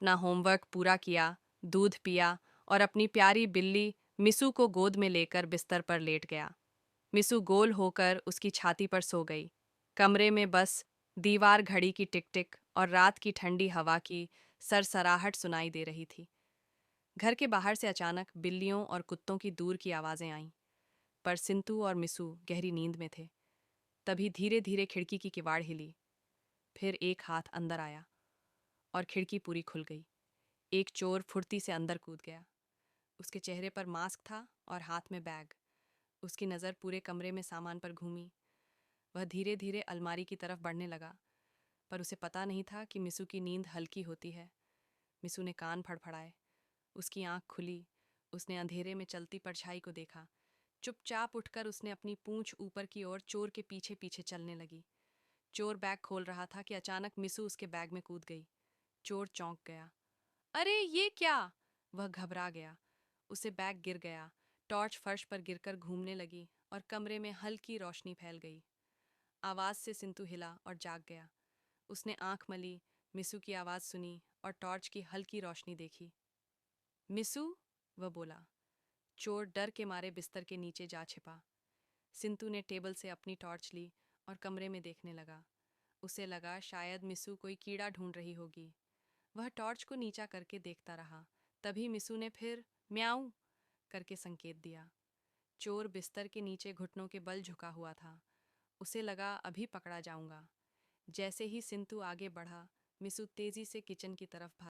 अपना होमवर्क पूरा किया, दूध पिया और अपनी प्यारी बिल्ली मिसू को गोद में लेकर बिस्तर पर लेट गया। मिसू गोल होकर उसकी छाती पर सो गई। कमरे में बस दीवार घड़ी की टिक टिक और रात की ठंडी हवा की सरसराहट सुनाई दे रही थी। घर के बाहर से अचानक बिल्लियों और कुत्तों की दूर की आवाजें आईं, पर सिंतु और मिसू गहरी नींद में थे। तभी धीरे धीरे खिड़की की किवाड़ हिली। फिर एक हाथ अंदर आया और खिड़की पूरी खुल गई। एक चोर फुर्ती से अंदर कूद गया। उसके चेहरे पर मास्क था और हाथ में बैग। उसकी नज़र पूरे कमरे में सामान पर घूमी। वह धीरे धीरे अलमारी की तरफ बढ़ने लगा, पर उसे पता नहीं था कि मिसू की नींद हल्की होती है। मिसू ने कान फड़फड़ाए। उसकी आंख खुली। उसने अंधेरे में चलती परछाई को देखा। चुपचाप उठकर उसने अपनी पूंछ ऊपर की ओर चोर के पीछे पीछे चलने लगी। चोर बैग खोल रहा था कि अचानक मिसू उसके बैग में कूद गई। चोर चौंक गया। अरे ये क्या? वह घबरा गया। उसे बैग गिर गया। टॉर्च फर्श पर गिरकर घूमने लगी और कमरे में हल्की रोशनी फैल गई। आवाज से सिंतु हिला और जाग गया। उसने आंख मली, मिसू की आवाज सुनी और टॉर्च की हल्की रोशनी देखी। मिसू, वह बोला। चोर डर के मारे बिस्तर के नीचे जा छिपा। सिंतु ने टेबल से अपनी टॉर्च ली और कमरे में देखने लगा। उसे लगा शायद मिसू कोई कीड़ा ढूंढ रही होगी। वह टॉर्च को नीचा करके देखता रहा। तभी मिसू ने फिर म्याऊं करके संकेत दिया। चोर बिस्तर के नीचे घुटनों के बल झुका हुआ था। उसे लगा अभी पकड़ा जाऊंगा। जैसे ही सिंतु आगे बढ़ा, मिसू तेजी से किचन की तरफ भागा।